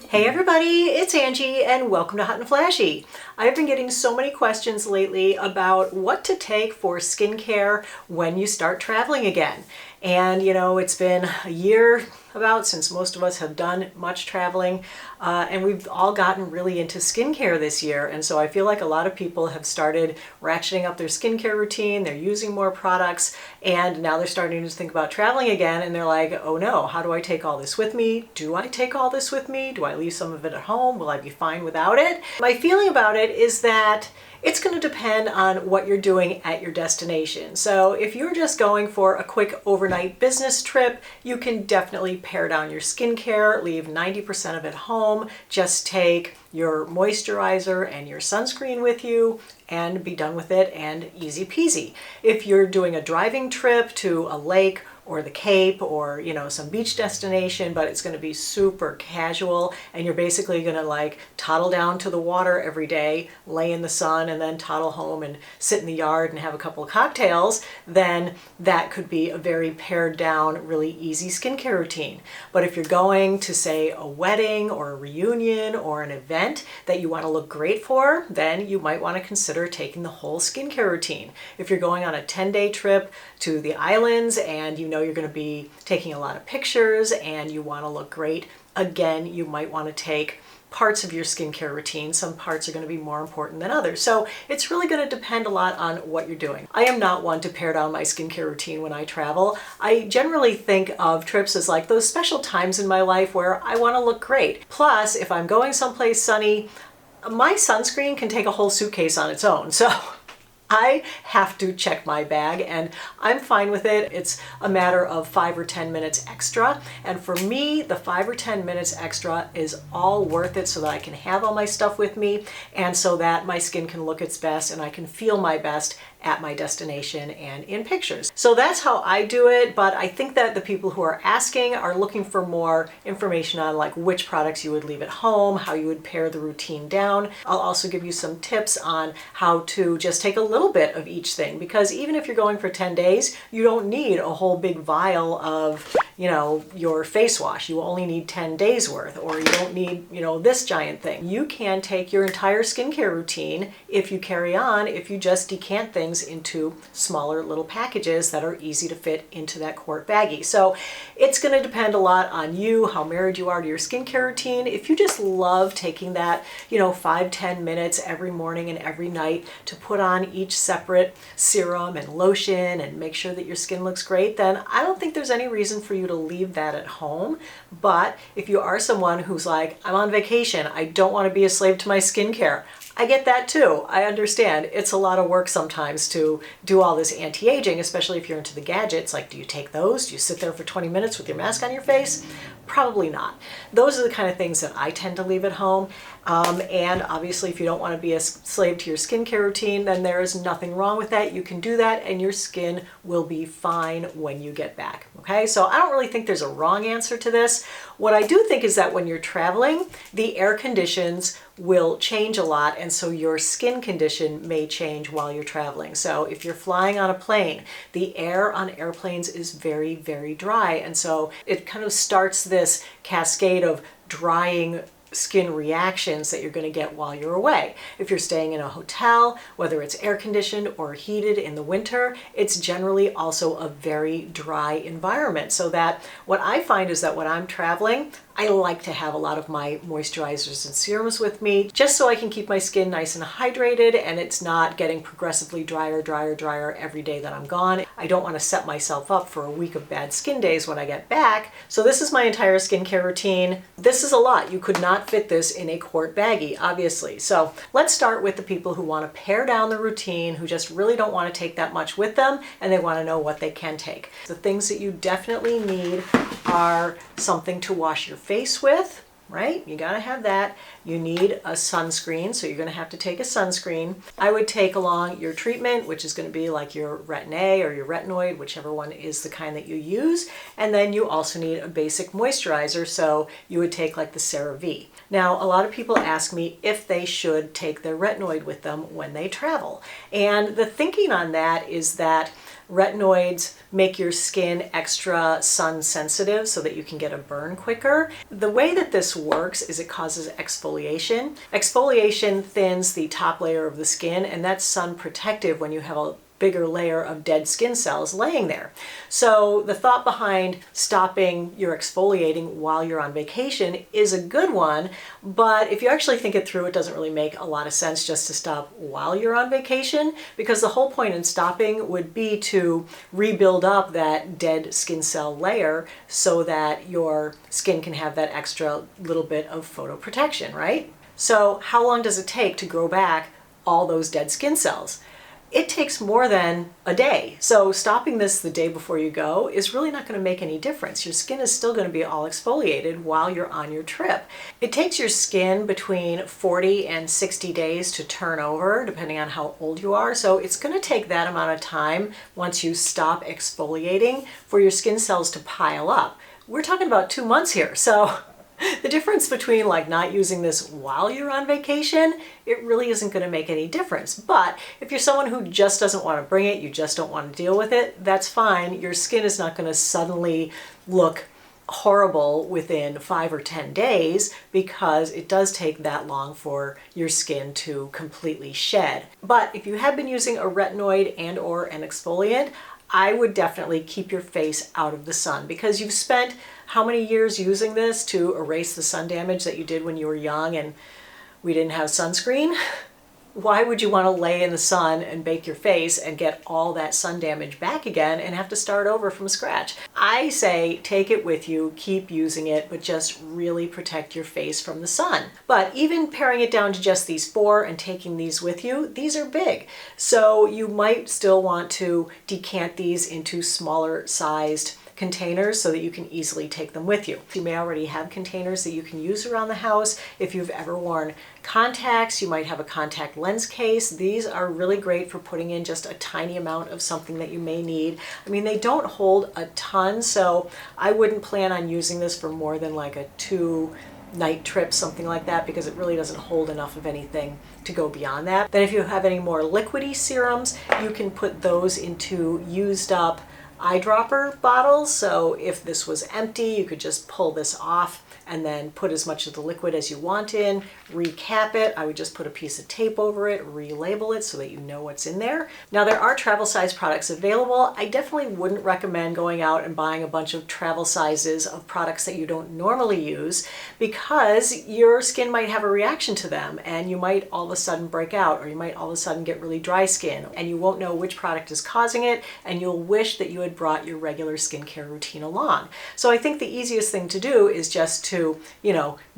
Hey everybody, it's Angie and welcome to Hot and Flashy. I've been getting so many questions lately about what to take for skincare when you start traveling again. And you know, it's been a year about since most of us have done much traveling and we've all gotten really into skincare this year. And so I feel like a lot of people have started ratcheting up their skincare routine, they're using more products, and now they're starting to think about traveling again and they're like, oh no, how do I take all this with me? Do I take all this with me? Do I leave some of it at home? Will I be fine without it? My feeling about it is that it's going to depend on what you're doing at your destination. So if you're just going for a quick overnight business trip, you can definitely pare down your skincare, leave 90% of it home, just take your moisturizer and your sunscreen with you and be done with it and easy peasy. If you're doing a driving trip to a lake or the Cape or, you know, some beach destination, but it's going to be super casual and you're basically going to like toddle down to the water every day, lay in the sun, and then toddle home and sit in the yard and have a couple of cocktails, then that could be a very pared down, really easy skincare routine. But if you're going to, say, a wedding or a reunion or an event that you want to look great for, then you might want to consider taking the whole skincare routine. If you're going on a 10-day trip to the islands and you know you're going to be taking a lot of pictures and you want to look great, again, you might want to take parts of your skincare routine. Some parts are going to be more important than others. So it's really going to depend a lot on what you're doing. I am not one to pare down my skincare routine when I travel. I generally think of trips as like those special times in my life where I want to look great. Plus, if I'm going someplace sunny, my sunscreen can take a whole suitcase on its own. So I have to check my bag and I'm fine with it. It's a matter of 5 or 10 minutes extra. And for me, the 5 or 10 minutes extra is all worth it so that I can have all my stuff with me and so that my skin can look its best and I can feel my best at my destination and in pictures. So that's how I do it, but I think that the people who are asking are looking for more information on like which products you would leave at home, how you would pare the routine down. I'll also give you some tips on how to just take a little bit of each thing, because even if you're going for 10 days, you don't need a whole big vial of, you know, your face wash. You only need 10 days worth, or you don't need, you know, this giant thing. You can take your entire skincare routine if you carry on, if you just decant things into smaller little packages that are easy to fit into that quart baggie. So it's going to depend a lot on you, how married you are to your skincare routine. If you just love taking that, you know, 5-10 minutes every morning and every night to put on each separate serum and lotion and make sure that your skin looks great, then I don't think there's any reason for you to leave that at home. But if you are someone who's like, I'm on vacation, I don't want to be a slave to my skincare, I get that too. I understand. It's a lot of work sometimes to do all this anti-aging, especially if you're into the gadgets. Like, do you take those? Do you sit there for 20 minutes with your mask on your face? Probably not. Those are the kind of things that I tend to leave at home. And obviously, if you don't want to be a slave to your skincare routine, then there is nothing wrong with that. You can do that and your skin will be fine when you get back. Okay, so I don't really think there's a wrong answer to this. What I do think is that when you're traveling, the air conditions will change a lot, and so your skin condition may change while you're traveling. So if you're flying on a plane, the air on airplanes is very, very dry, and so it kind of starts this cascade of drying skin reactions that you're going to get while you're away. If you're staying in a hotel, whether it's air conditioned or heated in the winter, it's generally also a very dry environment. So that what I find is that when I'm traveling, I like to have a lot of my moisturizers and serums with me just so I can keep my skin nice and hydrated and it's not getting progressively drier every day that I'm gone. I don't want to set myself up for a week of bad skin days when I get back. So this is my entire skincare routine. This is a lot. You could not fit this in a quart baggie, obviously. So let's start with the people who want to pare down the routine, who just really don't want to take that much with them and they want to know what they can take. The things that you definitely need are something to wash your face with, right? You gotta have that. You need a sunscreen, so you're gonna have to take a sunscreen. I would take along your treatment, which is gonna be like your Retin-A or your retinoid, whichever one is the kind that you use. And then you also need a basic moisturizer, so you would take like the CeraVe. Now, a lot of people ask me if they should take their retinoid with them when they travel. And the thinking on that is that Retinoids make your skin extra sun sensitive so that you can get a burn quicker. The way that this works is it causes exfoliation. Exfoliation thins the top layer of the skin, and that's sun protective when you have a bigger layer of dead skin cells laying there. So the thought behind stopping your exfoliating while you're on vacation is a good one, but if you actually think it through, it doesn't really make a lot of sense just to stop while you're on vacation, because the whole point in stopping would be to rebuild up that dead skin cell layer so that your skin can have that extra little bit of photoprotection, right? So how long does it take to grow back all those dead skin cells? It takes more than a day. So stopping this the day before you go is really not going to make any difference. Your skin is still going to be all exfoliated while you're on your trip. It takes your skin between 40 and 60 days to turn over, depending on how old you are. So it's going to take that amount of time once you stop exfoliating for your skin cells to pile up. We're talking about 2 months here. So the difference between like not using this while you're on vacation, it really isn't going to make any difference. But if you're someone who just doesn't want to bring it, you just don't want to deal with it, that's fine. Your skin is not going to suddenly look horrible within 5 or 10 days because it does take that long for your skin to completely shed. But if you have been using a retinoid and or an exfoliant, I would definitely keep your face out of the sun, because you've spent how many years using this to erase the sun damage that you did when you were young and we didn't have sunscreen? Why would you want to lay in the sun and bake your face and get all that sun damage back again and have to start over from scratch? I say take it with you, keep using it, but just really protect your face from the sun. But even paring it down to just these 4 and taking these with you, these are big. So you might still want to decant these into smaller sized containers so that you can easily take them with you. You may already have containers that you can use around the house. If you've ever worn contacts, you might have a contact lens case. These are really great for putting in just a tiny amount of something that you may need. I mean, they don't hold a ton, so I wouldn't plan on using this for more than like a 2-night trip, something like that, because it really doesn't hold enough of anything to go beyond that. Then if you have any more liquidy serums, you can put those into used up eyedropper bottles. So if this was empty, you could just pull this off and then put as much of the liquid as you want in, recap it. I would just put a piece of tape over it, relabel it so that you know what's in there. Now there are travel size products available. I definitely wouldn't recommend going out and buying a bunch of travel sizes of products that you don't normally use, because your skin might have a reaction to them and you might all of a sudden break out, or you might all of a sudden get really dry skin and you won't know which product is causing it, and you'll wish that you had brought your regular skincare routine along. So I think the easiest thing to do is just to,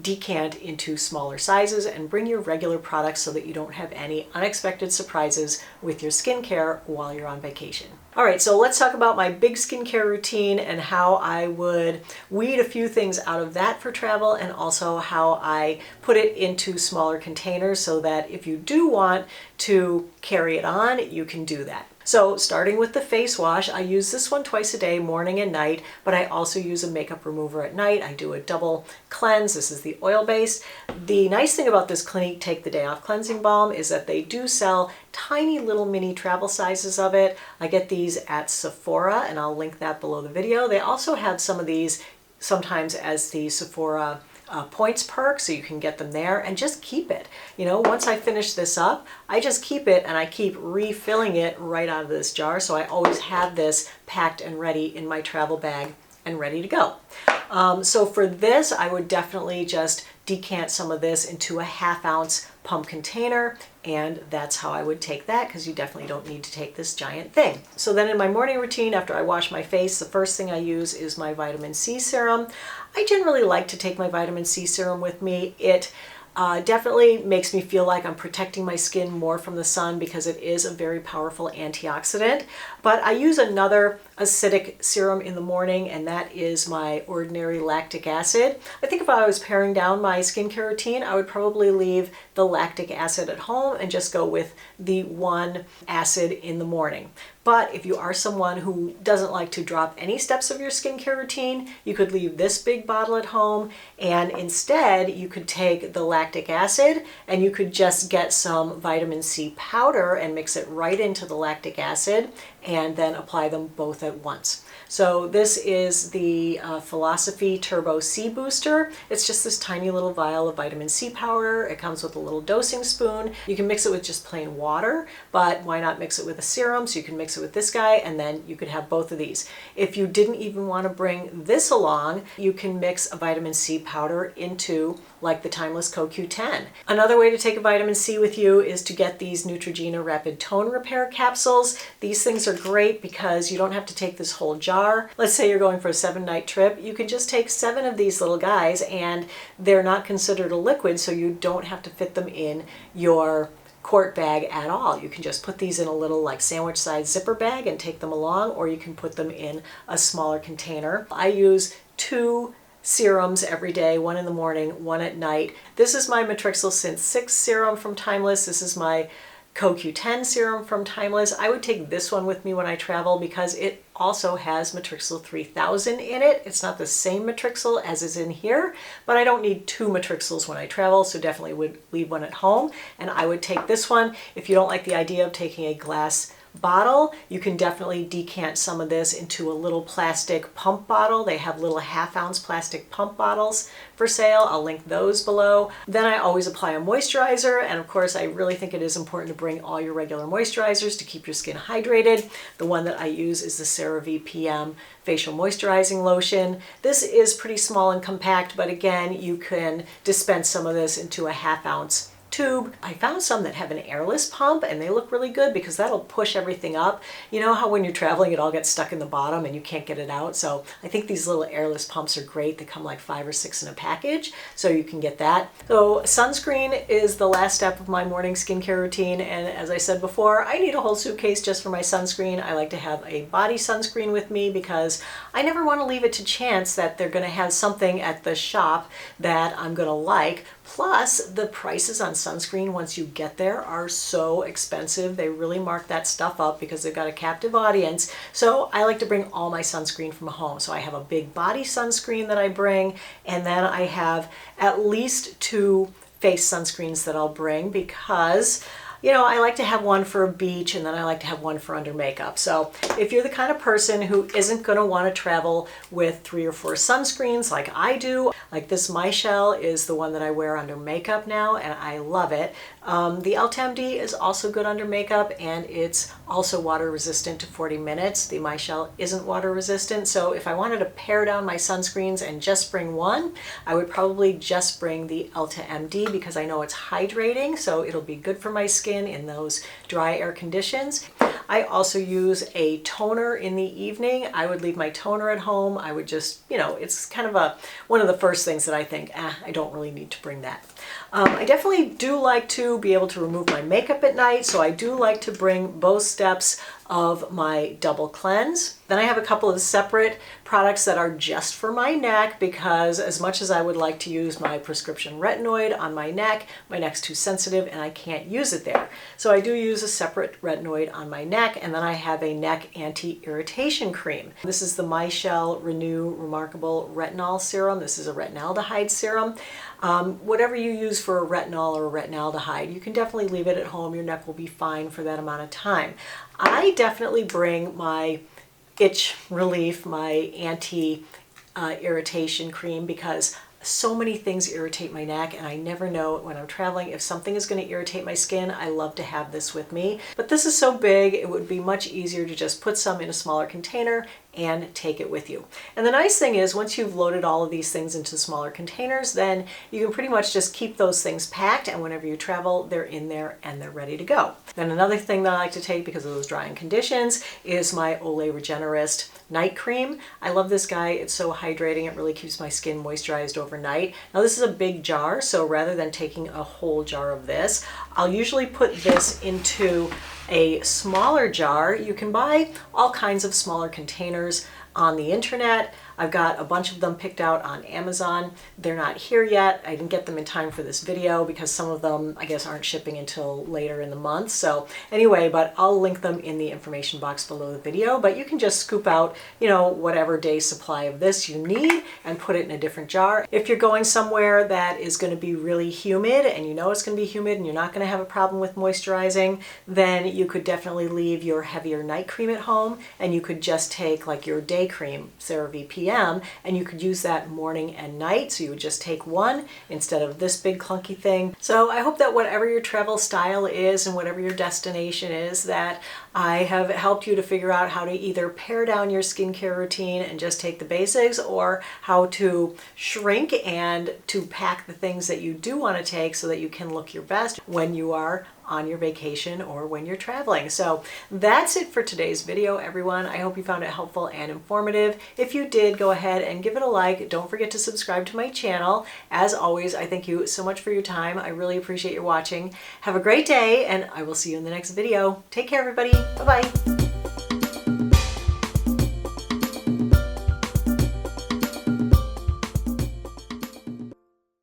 decant into smaller sizes and bring your regular products so that you don't have any unexpected surprises with your skincare while you're on vacation. All right, so let's talk about my big skincare routine and how I would weed a few things out of that for travel, and also how I put it into smaller containers so that if you do want to carry it on, you can do that. So starting with the face wash, I use this one twice a day, morning and night, but I also use a makeup remover at night. I do a double cleanse. This is the oil-based. The nice thing about this Clinique Take the Day Off Cleansing Balm is that they do sell tiny little mini travel sizes of it. I get these at Sephora, and I'll link that below the video. They also have some of these sometimes as the Sephora points perk, so you can get them there and just keep it. Once I finish this up, I just keep it and I keep refilling it right out of this jar. So I always have this packed and ready in my travel bag and ready to go. So for this, I would definitely just decant some of this into a 1/2 ounce pump container, and that's how I would take that, because you definitely don't need to take this giant thing. So then in my morning routine, after I wash my face, the first thing I use is my vitamin C serum. I generally like to take my vitamin C serum with me. It definitely makes me feel like I'm protecting my skin more from the sun, because it is a very powerful antioxidant. But I use another acidic serum in the morning, and that is my ordinary lactic acid. I think if I was paring down my skincare routine, I would probably leave the lactic acid at home and just go with the one acid in the morning. But if you are someone who doesn't like to drop any steps of your skincare routine, you could leave this big bottle at home, and instead you could take the lactic acid and you could just get some vitamin C powder and mix it right into the lactic acid and then apply them both at once. So this is the Philosophy Turbo C Booster. It's just this tiny little vial of vitamin C powder. It comes with a little dosing spoon. You can mix it with just plain water, but why not mix it with a serum? So you can mix it with this guy, and then you could have both of these. If you didn't even want to bring this along, you can mix a vitamin C powder into like the Timeless CoQ10. Another way to take a vitamin C with you is to get these Neutrogena Rapid Tone Repair capsules. These things are great because you don't have to take this whole jar. Let's say you're going for a 7-night trip. You can just take 7 of these little guys, and they're not considered a liquid, so you don't have to fit them in your quart bag at all. You can just put these in a little like sandwich size zipper bag and take them along, or you can put them in a smaller container. I use 2 serums every day, one in the morning, one at night. This is my Matrixyl Synth 6 serum from Timeless. This is my CoQ10 serum from Timeless. I would take this one with me when I travel because it also has Matrixyl 3000 in it. It's not the same Matrixyl as is in here, but I don't need 2 Matrixyls when I travel, so definitely would leave one at home. And I would take this one. If you don't like the idea of taking a glass bottle, you can definitely decant some of this into a little plastic pump bottle. They have little 1/2 ounce plastic pump bottles for sale. I'll link those below. Then I always apply a moisturizer, and of course I really think it is important to bring all your regular moisturizers to keep your skin hydrated. The one that I use is the CeraVe PM Facial Moisturizing Lotion. This is pretty small and compact, but again, you can dispense some of this into a 1/2 ounce tube. I found some that have an airless pump, and they look really good because that'll push everything up. You know how when you're traveling it all gets stuck in the bottom and you can't get it out? So I think these little airless pumps are great. They come like 5 or 6 in a package, so you can get that. So sunscreen is the last step of my morning skincare routine, and as I said before, I need a whole suitcase just for my sunscreen. I like to have a body sunscreen with me because I never want to leave it to chance that they're going to have something at the shop that I'm going to like. Plus, the prices on sunscreen once you get there are so expensive. They really mark that stuff up because they've got a captive audience. So I like to bring all my sunscreen from home. So I have a big body sunscreen that I bring, and then I have at least 2 face sunscreens that I'll bring because you know, I like to have one for a beach, and then I like to have one for under makeup. So if you're the kind of person who isn't going to want to travel with 3 or 4 sunscreens like I do, like this Michelle is the one that I wear under makeup now, and I love it. The EltaMD is also good under makeup, and it's also water resistant to 40 minutes. The Michelle isn't water resistant, so if I wanted to pare down my sunscreens and just bring one, I would probably just bring the EltaMD because I know it's hydrating, so it'll be good for my skin in those dry air conditions. I also use a toner in the evening. I would leave my toner at home. I would just, you know, it's kind of one of the first things that I think, I don't really need to bring that. I definitely do like to be able to remove my makeup at night, so I do like to bring both steps of my double cleanse. Then I have a couple of separate products that are just for my neck because as much as I would like to use my prescription retinoid on my neck's too sensitive and I can't use it there. So I do use a separate retinoid on my neck, and then I have a neck anti-irritation cream. This is the Michelle Renew Remarkable Retinol Serum. This is a retinaldehyde serum. Whatever you use for a retinol or a retinaldehyde, you can definitely leave it at home. Your neck will be fine for that amount of time. I definitely bring my itch relief, my anti-irritation cream because so many things irritate my neck, and I never know when I'm traveling if something is going to irritate my skin. I love to have this with me, but this is so big it would be much easier to just put some in a smaller container and take it with you. And the nice thing is once you've loaded all of these things into smaller containers, then you can pretty much just keep those things packed, and whenever you travel, they're in there and they're ready to go. Then another thing that I like to take because of those drying conditions is my Olay Regenerist night cream. I love this guy. It's so hydrating. It really keeps my skin moisturized overnight. Now this is a big jar, so rather than taking a whole jar of this, I'll usually put this into a smaller jar. You can buy all kinds of smaller containers on the internet. I've got a bunch of them picked out on Amazon. They're not here yet. I didn't get them in time for this video because some of them, I guess, aren't shipping until later in the month. So anyway, but I'll link them in the information box below the video. But you can just scoop out, whatever day supply of this you need and put it in a different jar. If you're going somewhere that is going to be really humid and you know it's going to be humid and you're not going to have a problem with moisturizing, then you could definitely leave your heavier night cream at home and you could just take like your day cream, CeraVe PM, and you could use that morning and night. So you would just take one instead of this big clunky thing. So I hope that whatever your travel style is and whatever your destination is, that I have helped you to figure out how to either pare down your skincare routine and just take the basics, or how to shrink and to pack the things that you do want to take so that you can look your best when you are on your vacation or when you're traveling. So that's it for today's video, everyone. I hope you found it helpful and informative. If you did, go ahead and give it a like. Don't forget to subscribe to my channel. As always, I thank you so much for your time. I really appreciate your watching. Have a great day, and I will see you in the next video. Take care, everybody. Bye-bye.